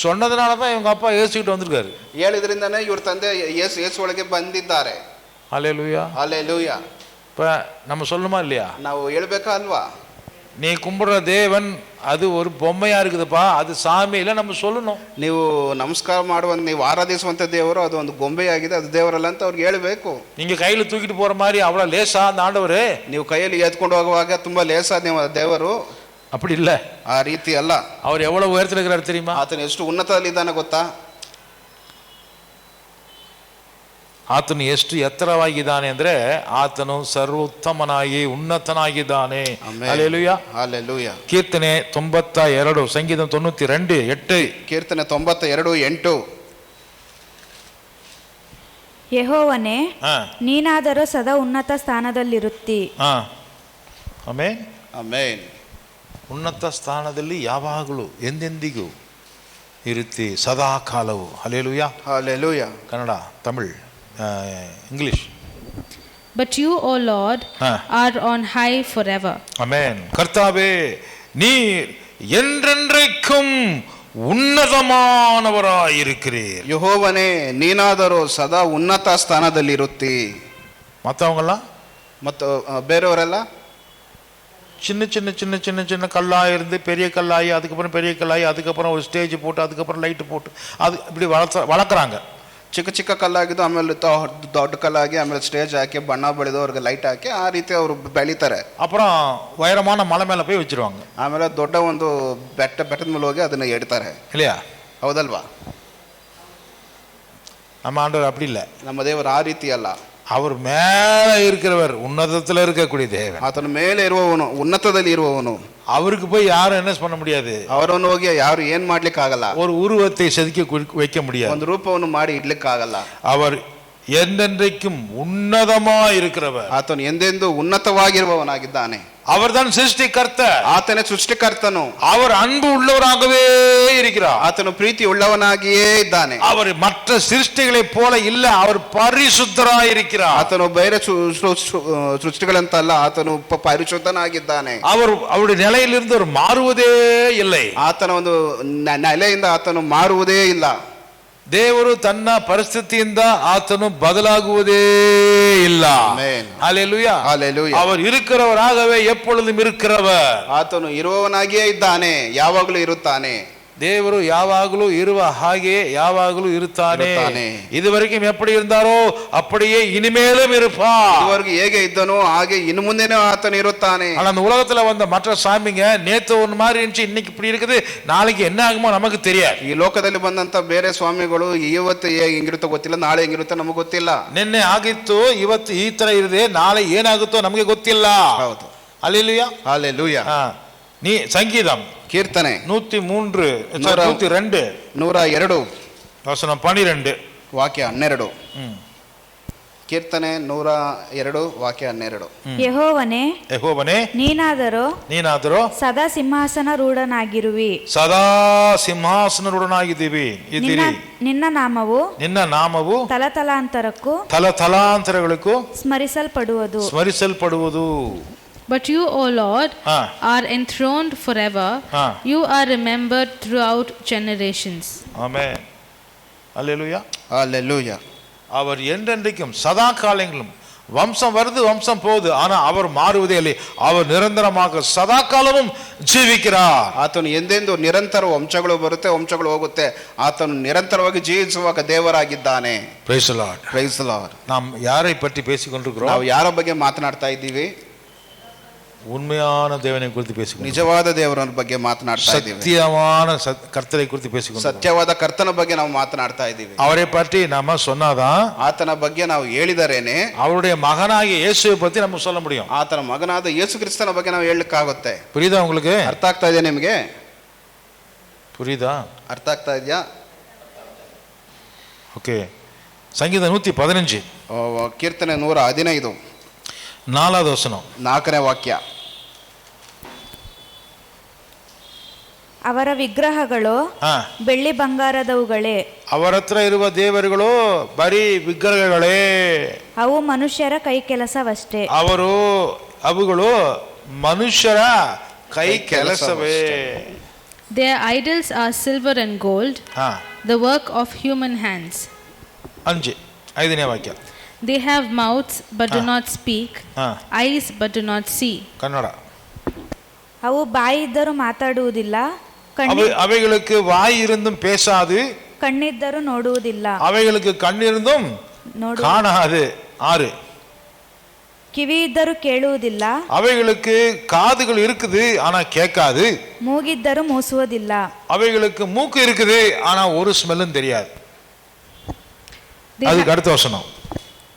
சொன்னதுனால தான் இவங்க அப்பா ஏசுக்கிட்டு வந்திருக்காரு. ಹೇಳಿದ್ರಿಂದಾನೇ ಇವ್ರ ತಂದೆ ಯೇಸು ಒಳಗೆ ಬಂದಿದ್ದಾರೆ. ஹல்லேலூயா, ஹல்லேலூயா. இப்ப நம்ம சொல்லணுமா இல்லையா? ನಾವು ಹೇಳ್ಬೇಕಾ ಅಲ್ವಾ? நீ கும்பிடுற தேவன் அது ஒரு பொம்மையா இருக்குதுப்பா, அது சாமி ಇಲ್ಲ நம்ம சொல்லணும். ನೀವು ನಮಸ್ಕಾರ ಮಾಡುವ ನೀವು ಆರಾಧಿಸುವಂತ ದೇವರು ಅದು ಒಂದು ಗೊಂಬೆಯಾಗಿದೆ, ಅದು ದೇವರಲ್ಲ ಅಂತ ಅವ್ರಿಗೆ ಹೇಳಬೇಕು. நீங்க கையில தூக்கிட்டு போற மாதிரி அவ்வளவு லேசா அந்த ஆண்டவர்? ನೀವು ಕೈಯಲ್ಲಿ ಎತ್ಕೊಂಡು ಹೋಗುವಾಗ ತುಂಬಾ ಲೇಸ ದೇವರು அப்படி இல்ல, ಆ ರೀತಿ ಅಲ್ಲ. அவர் எவ்வளவு உயரத்துல இருக்கிறார் தெரியுமா? ಆತನು ಎಷ್ಟು ಉನ್ನತದಲ್ಲಿ ಇದ್ದಾನೆ ಗೊತ್ತಾ? ಆತನು ಎಷ್ಟು ಎತ್ತರವಾಗಿದ್ದಾನೆ ಅಂದ್ರೆ ಆತನು ಸರ್ವೋತ್ತಮನಾಗಿ ಉನ್ನತನಾಗಿದ್ದಾನೆ. Hallelujah, hallelujah. ಕೀರ್ತನೆ 92, ಸಂಗೀತ 92, 8. ಕೀರ್ತನೆ 92, 8. ಯೆಹೋವನೇ, ನೀನಾದರೂ ಸದಾ ಉನ್ನತ ಸ್ಥಾನದಲ್ಲಿರುತ್ತಿ. Amen, amen. ಉನ್ನತ ಸ್ಥಾನದಲ್ಲಿ ಯಾವಾಗಲೂ ಎಂದೆಂದಿಗೂ ಇರುತ್ತಿ, ಸದಾ ಕಾಲವು. Hallelujah, hallelujah. Kannada, Tamil, English. But you, O Lord, are on high forever. Amen. கர்த்தாவே, நீர் என்றென்றைக்கும் ಉನ್ನತಮಾನವರಾய் இருக்கிறீர். ಯೆಹೋವನೇ, ನೀನಾದರೂ ಸದಾ ಉನ್ನತ ಸ್ಥಾನದಲ್ಲಿರುತ್ತಿ. மற்றவங்கெல்லாம், ಮತ್ತು ಬೇರೆಯವರೆಲ್ಲ சின்ன சின்ன சின்ன சின்ன சின்ன கல்லாக இருந்து பெரிய கல்லாகி, அதுக்கப்புறம் பெரிய கல்லாகி, அதுக்கப்புறம் ஒரு ஸ்டேஜ் போட்டு, அதுக்கப்புறம் லைட்டு போட்டு, அது இப்படி வளர்க்குறாங்க. ಚಿಕ್ಕ ಚಿಕ್ಕ ಕಲ್ಲಾಗಿದ್ದು ಆಮೇಲೆ ದೊಡ್ಡ ಕಲ್ಲಾಗಿ ಆಮೇಲೆ ಸ್ಟೇಜ್ ಹಾಕಿ ಬಣ್ಣ ಬಳಿದು ಅವ್ರಿಗೆ ಲೈಟ್ ಹಾಕಿ ಆ ರೀತಿ ಅವರು ಬೆಳೀತಾರೆ. அப்புறம் உயரமான மலை மேலே போய் வச்சிருவாங்க. ಆಮೇಲೆ ದೊಡ್ಡ ಒಂದು ಬೆಟ್ಟದ ಮೇಲೆ ಹೋಗಿ ಅದನ್ನ ಎಡ್ತಾರೆ. இல்லையா? ಹೌದಲ್ವಾ? நம்ம ஆண்டவர் அப்படி இல்லை. ನಮ್ಮ ದೇವರು ಆ ರೀತಿ ಅಲ್ಲ. அவர் மேலே இருக்கிறவர், உன்னதத்தில் இருக்கக்கூடிய தேவன். ಆತನ ಮೇಲೆ ಇರುವವನು, ಉನ್ನತದಲ್ಲಿ ಇರುವವನು. அவருக்கு போய் யாரும் என்ன பண்ண முடியாது, ಅವರನ್ನು ಹೋಗಿ ಯಾರು ಏನ್ ಮಾಡ್ಲಿಕ್ಕೆ ಆಗಲ್ಲ. ஒரு உருவத்தை செதுக்கி வைக்க முடியாது, ಒಂದು ರೂಪವನ್ನು ಮಾಡಿ ಇಡ್ಲಿಕ್ಕೆ ಆಗಲ್ಲ. அவர் என்றென்றைக்கும் உன்னதமா இருக்கிறவர். ಆತನು ಎಂದೆಂದು ಉನ್ನತವಾಗಿರುವವನಾಗಿದ್ದಾನೆ. அவர்தான் சிருஷ்டிகர்த்தர். ಆತನೇ ಸೃಷ್ಟಿಕರ್ತನು. அவர் அன்பு உள்ளவராகவே இருக்கிறார். ಆತನು ಪ್ರೀತಿ ಉಳ್ಳವನಾಗಿಯೇ ಇದ್ದಾನೆ. அவர் மற்ற சிருஷ்டிகளைப் போல ಇಲ್ಲ, அவர் ಪರಿಶುದ್ಧರಾய் இருக்கிறார். ಆತನು ಬೇರೆ ಸೃಷ್ಟಿಗಳಂತಲ್ಲ, ಆತನು ಪರಿಶುದ್ಧನಾಗಿದ್ದಾನೆ. அவருடைய நிலையிலிருந்து அவர் மாறுவதே இல்லை. ಆತನ ಒಂದು ನೆಲೆಯಿಂದ ಆತನು ಮಾರುವುದೇ ಇಲ್ಲ. ದೇವರು ತನ್ನ ಪರಿಸ್ಥಿತಿಯಿಂದ ಆತನು ಬದಲಾಗುವುದೇ ಇಲ್ಲ. Hallelujah, hallelujah. அவர் இருக்கிறவராகவே எப்பொழுதும் இருக்கிறவர். ಆತನು ಇರುವವನಾಗಿಯೇ ಇದ್ದಾನೆ, ಯಾವಾಗಲೂ ಇರುತ್ತಾನೆ. ದೇವರು ಯಾವಾಗಲೂ ಇರುವ ಹಾಗೆ ಯಾವಾಗಲೂ ಇರುತ್ತಾನೆ. ಇದುವರೆಗೂ எப்படி இருந்தாரோ அப்படியே இனிமேலும் இருப்பார். இதுவரைக்கும் ಹೇಗೆ ಇದ್ದನೋ ಹಾಗೆ ಇನ್ನು ಮುಂದೆನೂ ಆತನು ಇರುತ್ತಾನೆ. ஆனா அந்த உலகத்துல வந்த மற்ற சாமிங்க நேத்து ஒரு மாதிரி இருந்துச்சு, இன்னைக்கு இப்படி இருக்குது, நாளைக்கு என்ன ஆகுமோ நமக்கு தெரியாது. ಈ ಲೋಕದಲ್ಲಿ ಬಂದಂತ ಬೇರೆ ಸ್ವಾಮಿಗಳು ಇವತ್ತು ಹೆಂಗಿರುತ್ತೋ ಗೊತ್ತಿಲ್ಲ, ನಾಳೆ ಹೆಂಗಿರುತ್ತೋ ನಮಗೆ ಗೊತ್ತಿಲ್ಲ. ನಿನ್ನೆ ಆಗಿತ್ತು, ಇವತ್ತು ಈ ತರ ಇದೆ, ನಾಳೆ ಏನಾಗುತ್ತೋ ನಮಗೆ ಗೊತ್ತಿಲ್ಲ. ಹೌದು. Hallelujah, hallelujah. நீ சங்கீதம் ಕೀರ್ತನೆ 103, 102, 102 ವಚನ 12, ವಾಕ್ಯ 12. ಕೀರ್ತನೆ 102 ವಾಕ್ಯ 12. ಯೆಹೋವನೇ, ನೀನಾದರೂ ಸದಾ ಸಿಂಹಾಸನ ರೂಢನಾಗಿರುವಿ. ಸದಾ ಸಿಂಹಾಸನ ರೂಢನಾಗಿದ್ದೀವಿ. ನಿನ್ನ ನಾಮವು ತಲತಲಾಂತರಗಳಿಗೂ ಸ್ಮರಿಸಲ್ಪಡುವುದು. But you, O Lord, are enthroned forever. You are remembered throughout generations. Amen. Hallelujah. Hallelujah. அவர் என்றென்றைக்கும் சதா காலங்களும், வம்சம் வருது வம்சம் போகுது, ஆனா அவர் மாறுவதே இல்லை. அவர் நிரந்தரமாக சதா காலமும் ಜೀವಿக்கிறார். ಆತನು ಎಂದೆಂದು ನಿರಂತರ ವಂಶಗಳು ಬರುತ್ತೆ, ವಂಶಗಳು ಹೋಗುತ್ತೆ, ಆತನು ನಿರಂತರವಾಗಿ ಜೀವಿಸುವ ದೇವರಾಗಿದ್ದಾನೆ. Praise the Lord. Praise the Lord. நாம் யாரை பற்றி பேசிக்கொண்டிருக்கிறோம்? ನಾವು ಯಾರ ಬಗ್ಗೆ ಮಾತನಾಡ್ತಾ ಇದ್ದೀವಿ? உண்மையான தேவனை குறித்து பேசிக்கொண்டு, ನಿಜವಾದ ದೇವರ ಬಗ್ಗೆ ಮಾತನಾಡ್ತಾ ಇದ್ದೀವಿ. சத்தியமான கர்த்தரை குறித்து பேசிக்கொண்டு, ಸತ್ಯವಾದ ಕರ್ತನ ಬಗ್ಗೆ ನಾವು ಮಾತನಾಡ್ತಾ ಇದ್ದೀವಿ. அவரை பற்றி நாம சொன்னாதான், ಆತನ ಬಗ್ಗೆ ನಾವು ಹೇಳಿದರೇನೆ அவருடைய மகனாகிய இயேசுவை பத்தி நம்ம சொல்ல முடியும். ಆತನ ಮಗನಾದ ಯೇಸು ಕ್ರಿಸ್ತನ ಬಗ್ಗೆ ನಾವು ಹೇಳಲಿಕ್ಕಾಗುತ್ತೆ. புரியுதா உங்களுக்கு? ಅರ್ಥ ಆಗ್ತಾ ಇದೆಯಾ ನಿಮಗೆ? புரியுதா? ಅರ್ಥ ಆಗ್ತಾ ಇದೆಯಾ? ஓகே. ಸಂಗೀತ 115, ಕೀರ್ತನೆ 115, 4வது ವಚನ, 4ನೇ ವಾಕ್ಯ. ಅವರ ವಿಗ್ರಹಗಳು ಬೆಳ್ಳಿ ಬಂಗಾರದವುಗಳೇ. ಅವರ ಹತ್ರ ಇರುವ ದೇವರುಗಳು ಬರೀ ವಿಗ್ರಹಗಳೇ, ಅವು ಮನುಷ್ಯರ ಕೈ ಕೆಲಸವಷ್ಟೇ. ಅವುಗಳು ಮನುಷ್ಯರ ಕೈ ಕೆಲಸವೇ. Their idols are silver and gold, the work of human hands. 5ನೇ ವಾಕ್ಯ. They have mouths but do not speak, eyes but do not see. Kannada. ಅವು ಬಾಯಿದ್ದರೂ ಮಾತಾಡುವುದಿಲ್ಲ, அவைகளுக்கு வாய் இருந்தும் பேசாது, ಕಣ್ಣಿದ್ದರೂ ನೋಡುವುದಿಲ್ಲ, அவைகளுக்கு கண்ணிருந்தும் காணாது. 6, ಕಿವಿ ಇದ್ದರೂ ಕೇಳುವುದಿಲ್ಲ, அவைகளுக்கு காதுகள் இருக்குது ஆனா கேட்காது, ಮೂಗಿದ್ದರೂ ಮೂಸುವುದಿಲ್ಲ, அவைகளுக்கு மூக்கு இருக்குது ஆனா ஒரு ஸ்மெல்லும் தெரியாது. அதுக்கு அடுத்த வசனம்,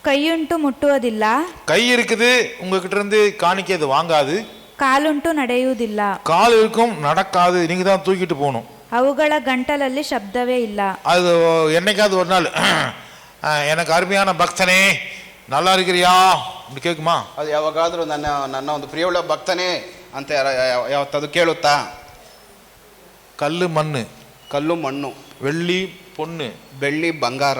ಕೈಯುಂಟು ಮುಟ್ಟುವುದಿಲ್ಲ, கை இருக்குது உங்ககிட்ட இருந்து காணிக்கை அது வாங்காது, ಕಾಲುಂಟು ನಡೆಯುವುದಿಲ್ಲ, கால் இருக்கும் நடக்காது, நீங்க தான் தூக்கிட்டு போகணும். ಅವುಗಳ ಗಂಟಲಲ್ಲಿ ಶಬ್ದವೇ ಇಲ್ಲ. அது என்னைக்காவது ஒரு நாள் எனக்கு அருமையான பக்தனே நல்லா இருக்கிறியா அப்படி கேட்குமா? ಅದು ಯಾವಾಗಾದ್ರೂ ನನ್ನ ಒಂದು ಪ್ರಿಯವುಳ್ಳ ಭಕ್ತನೇ ಅಂತ ಯಾವತ್ತದು ಕೇಳುತ್ತಾ? கல்லு மண்ணு, ಕಲ್ಲು ಮಣ್ಣು, வெள்ளி பொண்ணு, ಬೆಳ್ಳಿ ಬಂಗಾರ,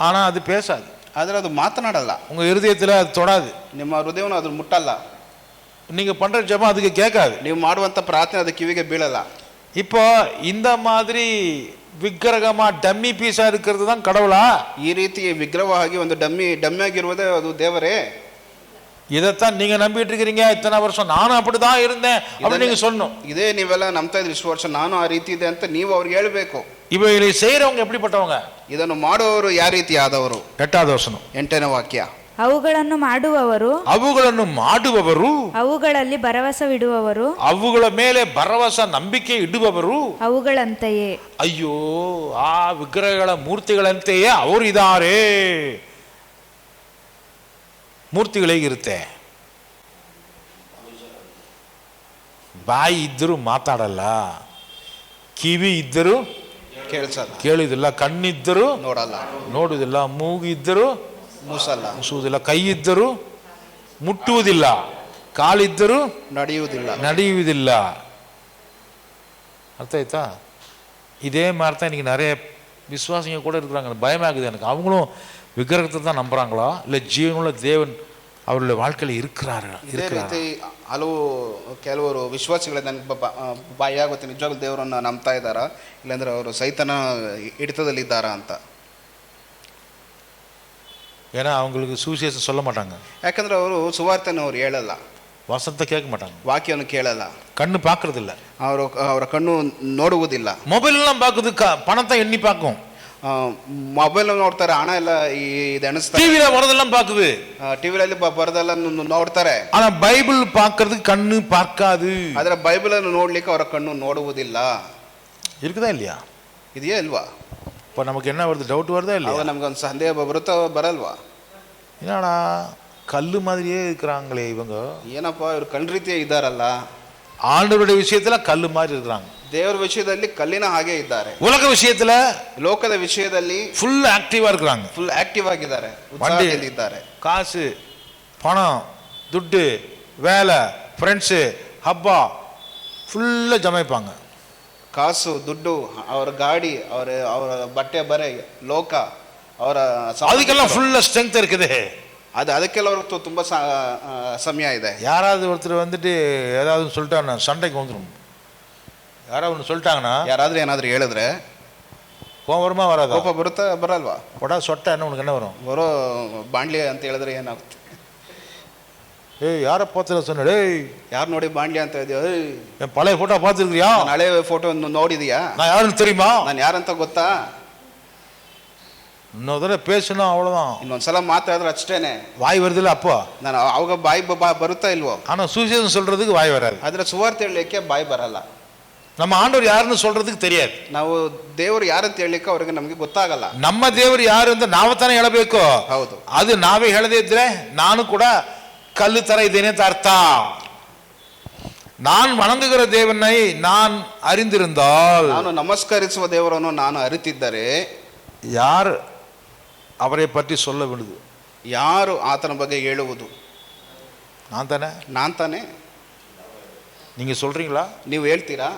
ஆனா அது பேசாது, ಆದರೆ ಅದು ಮಾತನಾಡಲ್ಲ. உங்க இருதயத்துல அது தொடாது, ನಿಮ್ಮ ಹೃದಯವನ್ನು ಅದು ಮುಟ್ಟಲ್ಲ, நீங்க பண்ற ஜெபம் அதுக்கு கேட்காது, ನೀವು ಮಾಡುವಂತ ಪ್ರಾರ್ಥನೆ ಅದು ಕಿವಿಗೆ ಬೀಳಲ್ಲ. இப்போ இந்த மாதிரி விக்கிரகமா டம்மி பீஸா இருக்கிறது தான் கடவுளா? ಈ ರೀತಿ ವಿಗ್ರಹವಾಗಿ ಒಂದು ಡಮ್ಮಿ ಆಗಿರುವುದೇ ಅದು ದೇವರೇ? இதைத்தான் நீங்க நம்பிட்டு இருக்கிறீங்க இத்தனை வருஷம், நானும் அப்படிதான் இருந்தேன் அப்படின்னு நீங்க சொல்லணும். ಇದೇ ನೀವೆಲ್ಲ ನಂಬ್ತಾ ಇದ್ರಿ ಇಷ್ಟು ವರ್ಷ, ನಾನು ಆ ರೀತಿ ಇದೆ ಅಂತ ನೀವು ಅವ್ರಿಗೆ ಹೇಳ್ಬೇಕು. இவைகளை செய்யறவங்க எப்படிப்பட்டவங்க? ಇದನ್ನು ಮಾಡುವವರು ಯಾವ ರೀತಿ ಆದವರು? 8வது வசனம், 8ನೇ ವಾಕ್ಯ. ಅವುಗಳನ್ನು ಮಾಡುವವರು, ಅವುಗಳನ್ನು ಮಾಡುವವರು, ಅವುಗಳಲ್ಲಿ ಭರವಸವಿಡುವವರು, ಅವುಗಳ ಮೇಲೆ ಭರವಸೆ ನಂಬಿಕೆ ಇಡುವವರು ಅವುಗಳಂತೆಯೇ. ಅಯ್ಯೋ ಆ ವಿಗ್ರಹಗಳ ಮೂರ್ತಿಗಳಂತೆಯೇ ಅವರು ಇದ್ದಾರೆ. ಮೂರ್ತಿಗಳು ಹೇಗಿರುತ್ತೆ? ಬಾಯಿ ಇದ್ದರೂ ಮಾತಾಡಲ್ಲ, ಕಿವಿ ಇದ್ದರೂ ಕೇಳುವುದಿಲ್ಲ, ಕಣ್ಣಿದ್ದರೂ ನೋಡಲ್ಲ, ನೋಡುವುದಿಲ್ಲ, ಮೂಗಿದ್ದರೂ ಮುಸುವುದಿಲ್ಲ, ಕೈ ಇದ್ದರೂ ಮುಟ್ಟುವುದಿಲ್ಲ, ಕಾಲಿದ್ದರೂ ನಡೆಯುವುದಿಲ್ಲ. அர்த்த ஆயிட்டா? இதே மாதிரி தான் இன்னைக்கு நிறைய விசுவாசிங்க கூட இருக்கிறாங்க. பயமாகுது எனக்கு. அவங்களும் விக்கிரகத்தை தான் நம்புறாங்களா இல்லை ஜீவனுள்ள தேவன் அவருடைய வாழ்க்கையில் இருக்கிறாரு? ಇದೇ ರೀತಿ ಕೆಲವರು ವಿಶ್ವಾಸಿಗಳ ನನಗೆ ಭಯ ಆಗುತ್ತೆ, ನಿಜವಾಗ್ಲೂ ದೇವರನ್ನು ನಂಬ್ತಾ ಇದ್ದಾರಾ ಇಲ್ಲಾಂದ್ರೆ ಅವರು ಸೈತನ ಹಿಡಿತದಲ್ಲಿದ್ದಾರಾ ಅಂತ. ஏன்னா அவங்களுக்கு சுவிசேஷம் சொல்ல மாட்டாங்க, ಯಾಕಂದ್ರೆ ಅವರು ಸುವಾರ್ತೆಯನ್ನು ಅವ್ರು ಹೇಳಲ್ಲ, வசனத்தை கேட்க மாட்டாங்க, ವಾಕ್ಯವನ್ನು ಕೇಳಲ್ಲ, கண்ணு பார்க்கறது இல்லை, ಅವರ ಕಣ್ಣು ನೋಡುವುದಿಲ್ಲ. ಮೊಬೈಲ್ எல்லாம் பார்க்குது, பணத்தை எண்ணி பார்க்கும், ಮೊಬೈಲ್ ನೋಡ್ತಾರೆ, ಹಣ ಎಲ್ಲ ಇದು ಎಣಿಸ್ತಾರೆ, டிவில வரதெல்லாம் பார்க்குது, ಟಿವಿಯಲ್ಲಿ ಬರೋದೆಲ್ಲ ನೋಡ್ತಾರೆ. ஆனா பைபிள் பார்க்கறதுக்கு கண்ணு பார்க்காது. ಆದ್ರೆ ಬೈಬಲ್ ಅನ್ನು ನೋಡ್ಲಿಕ್ಕೆ ಅವರ ಕಣ್ಣು ನೋಡುವುದಿಲ್ಲ. இருக்குதா இல்லையா? ಇದೆಯಾ ಇಲ್ವಾ? இப்போ நமக்கு என்ன வருது? டவுட் வருதா இல்லையா? ನಮ್ಗೊಂದು ಸಂದೇಹ ಬರಲ್ವಾ? என்னடா கல்லு மாதிரியே இருக்கிறாங்களே இவங்க, ಏನಪ್ಪಾ ಇವ್ರು ಕಣ್ ರೀತಿಯೇ ಇದ್ದಾರಲ್ಲ. ஆண்டவருடைய விஷயத்துல கல்லு மாதிரி இருக்கிறாங்க, ದೇವರ ವಿಷಯದಲ್ಲಿ ಕಲ್ಲಿನ ಹಾಗೆ ಇದ್ದಾರೆ, உலக விஷயத்துல ಲೋಕದ ವಿಷಯದಲ್ಲಿ ஃபுல் ஆக்டிவா இருக்கிறாங்க, ಫುಲ್ ಆಕ್ಟಿವ್ ಆಗಿದ್ದಾರೆ, ಉತ್ಸಾಹದಿಂದಿದ್ದಾರೆ. காசு பணம் துட்டு வேலை ಫ್ರೆಂಡ್ಸ್ ಹಬ್ಬ ಫುಲ್ಲ ಜಮಾಯಿப்பாங்க. ಕಾಸು ದುಡ್ಡು, ಅವರ ಗಾಡಿ, ಅವರ ಬಟ್ಟೆ ಬರೆ, ಲೋಕ, ಅವರ ಅದಕ್ಕೆಲ್ಲ ಫುಲ್ ಸ್ಟ್ರೆಂತ್ இருக்குது. ಅದಕ್ಕೆಲ್ಲ ಅವ್ರಿಗೆ ತುಂಬಾ ಸಮಯ ಇದೆ. யாராவது ஒருத்தர் வந்துட்டு ஏதாவது சொல்லிட்டாங்கன்னா சண்டைக்கு வந்துடும். யாராவது ஒன்று சொல்லிட்டாங்கன்னா, ಯಾರಾದ್ರೂ ಏನಾದ್ರೂ ಹೇಳಿದ್ರೆ கோபம் வருமா வராதா? ಕೋಪ ಬರುತ್ತಾ ಬರಲ್ವಾ? கொடா சொட்ட என்ன உனக்கு என்ன வரும்? ಬರೋ ಬಾಂಡ್ಲಿ ಅಂತ ಹೇಳಿದ್ರೆ ಏನಾಗುತ್ತೆ? ஏய் யாரை பார்த்துல சொன்ன, டேய் ಯಾರು ನೋಡಿ ಬಾಂಡ್ಲಿ ಅಂತ ಇದೆಯೋ, என் பழைய போட்டோ பார்த்துருக்கியா? ಹಳೆ ಫೋಟೋ ನೋಡಿದೀಯಾ? நான் யாருன்னு தெரியுமா? ನಾನು ಯಾರಂತ ಗೊತ್ತಾ? இன்னொரு தடவை பேசணும், அவ்வளோதான். ಇನ್ನೊಂದ್ಸಲ ಮಾತಾಡಿದ್ರೆ ಅಷ್ಟೇನೆ. வாய் வருதில்ல அப்போ, ನಾನು ಅವಾಗ ಬಾಯಿ ಬರುತ್ತಾ ಇಲ್ವೋ? ஆனால் சுவிசேஷம் சொல்றதுக்கு வாய் வராது. ಆದ್ರೆ ಸುವಾರ್ತೆ ಹೇಳಲಿಕ್ಕೆ ಬಾಯಿ ಬರಲ್ಲ. நம்ம ஆண்டவர் யாருன்னு சொல்றதுக்கு தெரியாது. ನಾವು ದೇವರು ಯಾರಂತ ಹೇಳಲಿಕ್ಕೆ ಅವ್ರಿಗೆ ನಮಗೆ ಗೊತ್ತಾಗಲ್ಲ. ನಮ್ಮ ದೇವರು ಯಾರು ಅಂತ ನಾವು ತಾನೇ ಹೇಳಬೇಕು. ಹೌದು. ಅದು ನಾವೇ ಹೇಳದೇ ಇದ್ರೆ ನಾನು ಕೂಡ ಕಲ್ಲು ತರ ಇದ್ದೇನೆ ಅಂತ ಅರ್ಥ. நான் வணங்குகிற தேவனை நான் அறிந்திருந்தால், ನಾನು ನಮಸ್ಕರಿಸುವ ದೇವರನ್ನು ನಾನು ಅರಿತಿದ್ದರೆ, யார் அவரை பற்றி சொல்ல விடுது? ಯಾರು ಆತನ ಬಗ್ಗೆ ಹೇಳುವುದು? நான் தானே. நான் ತಾನೇ. நீங்க சொல்றீங்களா? ನೀವು ಹೇಳ್ತೀರಾ?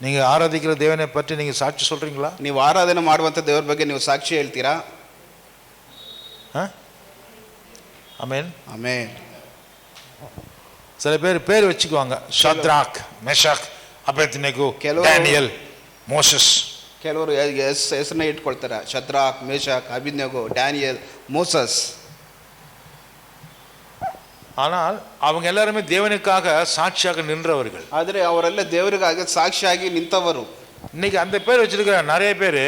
நீங்க ஆராதிக்கிற தேவனை பற்றி நீங்க சாட்சி சொல்றீங்களா? ನೀವು ಆರಾಧನೆ ಮಾಡುವಂತ ದೇವರ ಬಗ್ಗೆ ನೀವು ಸಾಕ್ಷಿ ಹೇಳ್ತೀರಾ? ஆமென். ಆಮೆನ್. சில பேர் வச்சுக்குவாங்க, ஷத்ராக், மெஷாக், அபேத்நேகோ, டானியல், மோசஸ். ಕೆಲವರು ಹೆಸರನ್ನ ಇಟ್ಕೊಳ್ತಾರೆ, ಶದ್ರಾಕ್, ಮೇಷಕ್, ಅಬೇದ್ನೆಗೋ, ಡ್ಯಾನಿಯಲ್, ಮೋಸಸ್. ஆனால் அவங்க எல்லாருமே தேவனுக்காக சாட்சியாக நின்றவர்கள். ಆದರೆ ಅವರೆಲ್ಲ ದೇವರಿಗಾಗಿ ಸಾಕ್ಷಿಯಾಗಿ ನಿಂತವರು. இன்னைக்கு அந்த பேர் வச்சிருக்கிற நிறைய பேர்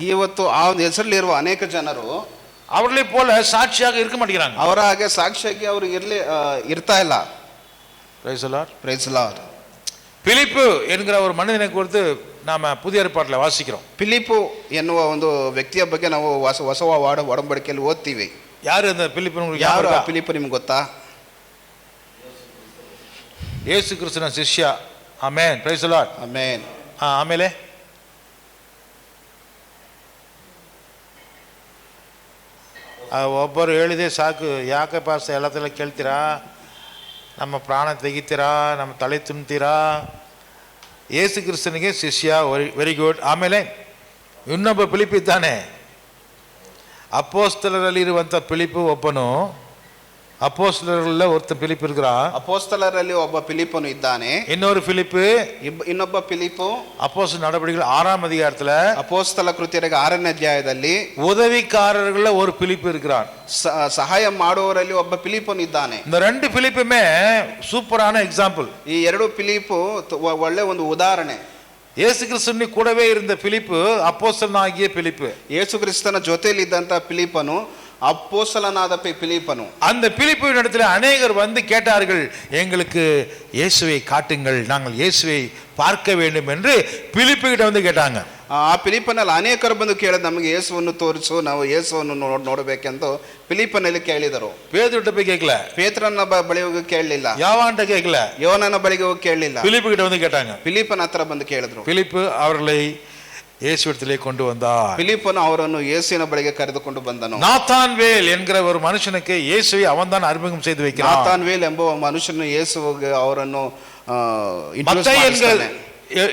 ಇವತ್ತು ಆ ಒಂದು ಹೆಸರಲ್ಲಿರುವ ಅನೇಕ ಜನರು அவர்களை போல சாட்சியாக இருக்க மாட்டேங்கிறாங்க. ಅವರ ಹಾಗೆ ಸಾಕ್ಷಿಯಾಗಿ ಅವರು ಇರ್ತಾ ಇಲ್ಲ. Praise the Lord. Praise the Lord. பிலிப்பு என்கிற ஒரு மனிதனை குறித்து நாம புதிய ஏற்பாட்டில் வாசிக்கிறோம். ಫಿಲಿಪ್ಪು ಎನ್ನುವ ಒಂದು ವ್ಯಕ್ತಿಯ ಬಗ್ಗೆ ನಾವು ಹೊಸ ಒಡಂಬಡಿಕೆಯಲ್ಲಿ ಓದ್ತೀವಿ. யாரு அந்த பிலிப்பு? ಯಾರು ಆ ಫಿಲಿಪ್ಪು ನಿಮ್ಗೆ ಗೊತ್ತಾ? ಯೇಸು ಕ್ರಿಸ್ತನ ಶಿಷ್ಯ. Amen. Praise the Lord. Amen. ಆಮೇಲೆ ಒಬ್ಬರು ಹೇಳಿದೆ ಸಾಕು, ಯಾಕೆ ಪಾಸ್ ಎಲ್ಲದೆಲ್ಲ ಕೇಳ್ತೀರಾ, ನಮ್ಮ ಪ್ರಾಣ ತೆಗಿತೀರಾ, ನಮ್ಮ ತಲೆ ತುಂಬ್ತೀರಾ? ಯೇಸು ಕ್ರಿಸ್ತನಿಗೆ ಶಿಷ್ಯ, ವೆರಿ ಗುಡ್. ಆಮೇಲೆ ಇನ್ನೊಬ್ಬ ಫಿಲಿಪ್ ಇದ್ದಾನೆ. ಅಪೊಸ್ತಲರಲ್ಲಿ ಇರುವಂಥ ಫಿಲಿಪ್ ಒಬ್ಬನು. ಅಪೊಸ್ತಲರಲ್ಲ ಒರ್ತ ಫಿಲಿಪ್ ಇರ್ಗ್ರಾ. ಅಪೊಸ್ತಲರಲ್ಲಿ ಒಬ್ಬ ಫಿಲಿಪ್ಪನು ಇದ್ದಾನೆ. ಇನ್ನೊரு ಫಿಲಿಪ್, ಇನ್ನೊಬ್ಬ ಫಿಲಿಪ್ಪು அப்போஸ்தலர் நடவடிக்கைகள் 6ஆம் அதிகாரத்துல ಅಪೊಸ್ತಲ ಕೃತ್ಯರಿಗೆ 6ನೇ ಅಧ್ಯಾಯದಲ್ಲಿ உதவிக்காரர்கள ஒரு பிலிப் இருக்கிறான். ಸಹಾಯ ಮಾಡುವವರಲ್ಲಿ ಒಬ್ಬ ಫಿಲಿಪ್ಪನು ಇದ್ದಾನೆ. இந்த ரெண்டு பிலிப்புமே சூப்பரான எக்ஸாம்பிள். ಈ ಎರಡು ಫಿಲಿಪ್ಪು ಒಳ್ಳೆ ಒಂದು ಉದಾಹರಣೆ. ಯೇಸು ಕ್ರಿಸ್ತನ ಕೂಡವೇ இருந்த பிலிப்பு அப்போஸ்தலனாகிய பிலிப்பு. ಯೇಸು ಕ್ರಿಸ್ತನ ಜೊತೆಯಲ್ಲಿ ಇದ್ದಂತ ಫಿಲಿಪ್ಪನು அப்போஸ்தலனாದ ಫಿಲಿಪ್ಪನು. அந்த பிலிப்பின் இடத்துல அநேகர் வந்து கேட்டார்கள், எங்களுக்கு இயேசுவை காட்டுங்கள், நாங்கள் இயேசுவை பார்க்க வேண்டும் என்று பிலிப்பு கிட்ட வந்து கேட்டாங்க. ಆ ಫಿಲಿಪ್ಪನಲ್ಲಿ ಅನೇಕರು ಬಂದು ಕೇಳಿದ, ನಮಗೆ ಯೇಸುವನ್ನು ತೋರಿಸು, ನಾವು ಯೇಸುವನ್ನು ನೋಡಬೇಕೆಂದು ಫಿಲಿಪ್ಪನಲ್ಲಿ ಕೇಳಿದರು. பேதுருட்ட போய் கேட்கல, ಪೇತ್ರನ ಬಳಿ ಹೋಗಿ ಕೇಳಲಿಲ್ಲ. யாவான்ட்ட கேட்கல, ಯೋನನ ಬಳಿಗೆ ಹೋಗಿ ಕೇಳಲಿಲ್ಲ. பிலிப்பு கிட்ட வந்து கேட்டாங்க. ಫಿಲಿಪ್ಪನ ಹತ್ರ ಬಂದು ಕೇಳಿದ್ರು. பிலிப்பு அவர்களை இயேசுவிடத்திலே கொண்டு வந்தார். ಫಿಲಿಪ್ಪನು ಅವರನ್ನು ಯೇಸುವಿನ ಬಳಿಗೆ ಕರೆದುಕೊಂಡು ಬಂದನು. நாத்தான்வேல் என்கிற ஒரு மனுஷனுக்கு இயேசுவை அவன்தான் அறிமுகம் செய்து வைக்கிறான். ನಾತಾನ್ವೇಲ್ ಎಂಬ ಮನುಷ್ಯನು ಯೇಸುವಿಗೆ ಅವರನ್ನು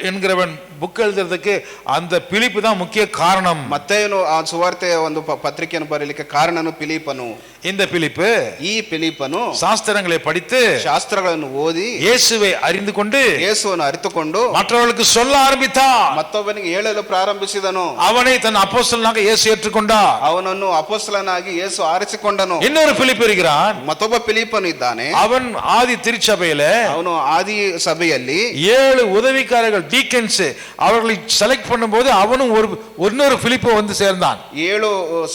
என்கிறவன் புக் எழுதுறதுக்கு அந்த பிலிப்பு தான் முக்கிய காரணம். ಮತ್ತೇನು ಆ ಸುವಾರ್ತೆಯ ಒಂದು ಪತ್ರಿಕೆಯನ್ನು ಬರೆಯಲಿಕ್ಕೆ ಕಾರಣನು ಫಿಲಿಪ್ಪನು. இந்த பிலிப்பு, ಈ ಫಿಲಿಪ್ಪನು சாஸ்திரங்களை படித்து ಶಾಸ್ತ್ರಗಳನ್ನು ಓದಿ இயேசுவை அறிந்து கொண்டு ಯೇಸುವನ್ನು ಅರಿತುಕೊಂಡು மற்றவர்களுக்கு சொல்ல ஆரம்பித்தான். ಮತ್ತೊಬ್ಬನಿಗೆ ಹೇಳಲು ಪ್ರಾರಂಭಿಸಿದನು. அவனை தன் அப்போஸ்தலனாக இயேசு ஏற்றுக்கொண்டார். ಅವನನ್ನು ಅಪೊಸ್ತಲನಾಗಿ ಯೇಸು ಆರಿಸಿಕೊಂಡನು. இன்னொரு பிலிப்பு இருக்கிறான். ಮತ್ತೊಬ್ಬ ಫಿಲಿಪ್ಪನು ಇದ್ದಾನೆ. அவன் ஆதி திருச்சபையில ಅವನು ಆದಿ ಸಭೆಯಲ್ಲಿ 7 உதவிக்காரர்கள் டீக்கன்ஸ் அவர்களை செலக்ட் பண்ணும்போது அவனும் இன்னொரு பிலிப்பு வந்து சேர்ந்தான். 7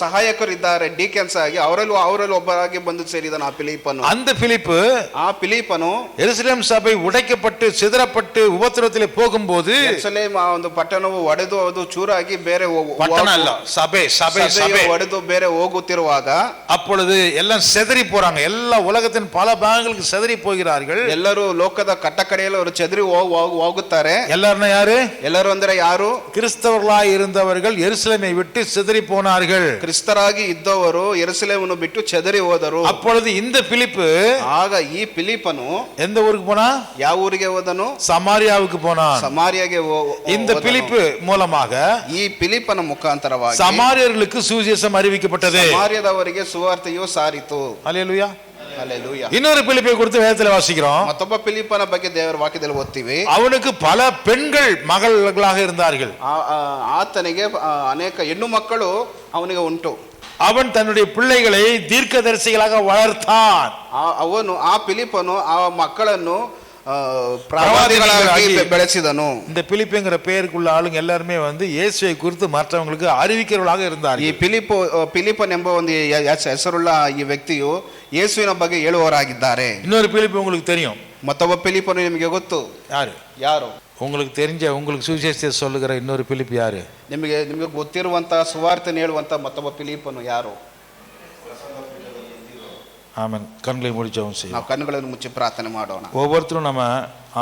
ಸಹಾಯಕರು ಇದ್ದಾರೆ ಡೀಕೆನ್ಸ್ ಆಗಿ, ಅವರಲ್ಲೂ ಒಬ್ಬರಾಗಿ ಬಂದು ಸೇರಿದನು ಆ ಫಿಲಿಪ್ಪನು. அந்த பிலிப்பு, ಆ ಫಿಲಿಪ್ಪನು எருசலேம் சபை உடைக்கப்பட்டு சிதறப்பட்டு உபத்திரத்திலே போகும்போது, ಯೆರೂಸಲೇಮ್ ಆ ಒಂದು ಪಟ್ಟಣವು ಒಡೆದು ಅದು ಚೂರಾಗಿ ಬೇರೆ பட்டண அல்ல சபை ಒಡೆದು ಬೇರೆ ಹೋಗುತ್ತಿರುವಾಗ, அப்பொழுது எல்லாம் செதறி போறாங்க. எல்லா உலகத்தின் பல பாகங்களுக்கு செதறி போகிறார்கள். ಎಲ್ಲರೂ ಲೋಕದ ಕಟ್ಟಕಡೆಯಲ್ಲಿ ಅವರು ಚದರಿ ಹೋಗುತ್ತಾರೆ. எல்லாரும் யாரு? ಎಲ್ಲರೂ ಅಂದ್ರೆ ಯಾರು? கிறிஸ்தவர்களாய் இருந்தவர்கள் எருசலேமை விட்டு சிதறி போனார்கள். ಕ್ರಿಸ್ತರಾಗಿ ಇದ್ದವರು ಯೆರೂಸಲೇಮನ್ನು ಬಿಟ್ಟು ಚದರಿ ಹೋದರು. அப்பொழுது இந்த பிலிப்பு, ಆಗ ಈ ಫಿಲಿಪ್ಪನು எந்த ஊருக்கு போனா? ಯಾವ ಊರಿಗೆ ಹೋದನು? சமாரியாவுக்கு போனான். ಸಮಾರಿಯಾಗೆ இந்த பிலிப்பு மூலமாக ಈ ಫಿಲಿಪ್ಪನ ಮುಖಾಂತರವಾಗಿ சமாரியர்களுக்கு சுவிசேஷம் அறிவிக்கப்பட்டது. ಸಮಾರ್ಯದವರಿಗೆ ಸುವಾರ್ತೆಯು ಸಾರಿತು. ஹல்லேலூயா. ஹல்லேலூயா. இன்னொரு பிலிப்பை குறித்து வேதத்தில் வாசிக்கிறோம். ಮತ್ತೊಬ್ಬ ಫಿಲಿಪ್ಪನ ಬಗ್ಗೆ ದೇವರ ವಾಕ್ಯದಲ್ಲಿ ಓದ್ತೀವಿ. அவனுக்கு பல பெண்கள் மகள்களாக இருந்தார்கள். ಆತನಿಗೆ ಅನೇಕ ಹೆಣ್ಣು ಮಕ್ಕಳು ಅವನಿಗೆ ಉಂಟು. அவன் தன்னுடைய பிள்ளைகளை தீர்க்கதரிசிகளாக வளர்த்தான். ಅವನು ಆ ಫಿಲಿಪ್ಪನು ಆ ಮಕ್ಕಳನ್ನು ಪ್ರವಾದಿಗಳಾಗಿ ಬೆಳೆಸಿದನು. இந்த பிலிப்புங்கிற பெயருக்குள்ள ஆளுங்க எல்லாருமே வந்து இயேசுவை குறித்து மற்றவங்களுக்கு அறிவிக்கிறவர்களாக இருந்தார்கள். ಈ ಫಿಲಿಪ್ಪನ್ ಎಂಬ ಒಂದು ಹೆಸರುಳ್ಳ ಈ ವ್ಯಕ್ತಿಯು ಯೇಸುವಿನ ಬಗ್ಗೆ ಹೇಳುವವರಾಗಿದ್ದಾರೆ. இன்னொரு பிலிப்பு உங்களுக்கு தெரியும். ಮತ್ತೊಬ್ಬ ಫಿಲಿಪ್ಪನು ನಿಮಗೆ ಗೊತ್ತು. ಯಾರು? உங்களுக்கு தெரிஞ்ச, உங்களுக்கு சுவிசேஷத்தை சொல்லுகிற இன்னொரு பிலிப்பு யாரு? ನಿಮಗೆ ಗೊತ್ತಿರುವಂತ ಸುವಾರ್ತೆ ಹೇಳುವಂತ ಮತ್ತೊಬ್ಬ ಫಿಲಿಪ್ಪನು ಯಾರು? ஆமென். கண்களை மூடி ஜெபம் செய்வோம். ನಾವು ಕಣ್ಣುಗಳನ್ನು ಮುಚ್ಚಿ ಪ್ರಾರ್ಥನೆ ಮಾಡೋಣ. ஒவ்வொருத்தரும் நம்ம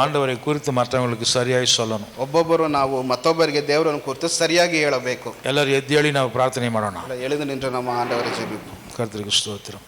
ஆண்டவரை குறித்து மற்றவங்களுக்கு சரியாಗಿ சொல்லணும். ಒಬ್ಬೊಬ್ಬರು ನಾವು ಮತ್ತೊಬ್ಬರಿಗೆ ದೇವರನ್ನು ಕುರಿತು ಸರಿಯಾಗಿ ಹೇಳಬೇಕು. ಎಲ್ಲರೂ ಎದ್ದೇಳಿ ನಾವು ಪ್ರಾರ್ಥನೆ ಮಾಡೋಣ. ಎಳೆದು ನಿಂತು ನಮ್ಮ ಆಂಡವರೇ ಜೀವಿಸು. ಕರ್ತನಿಗೆ ಸ್ತೋತ್ರ.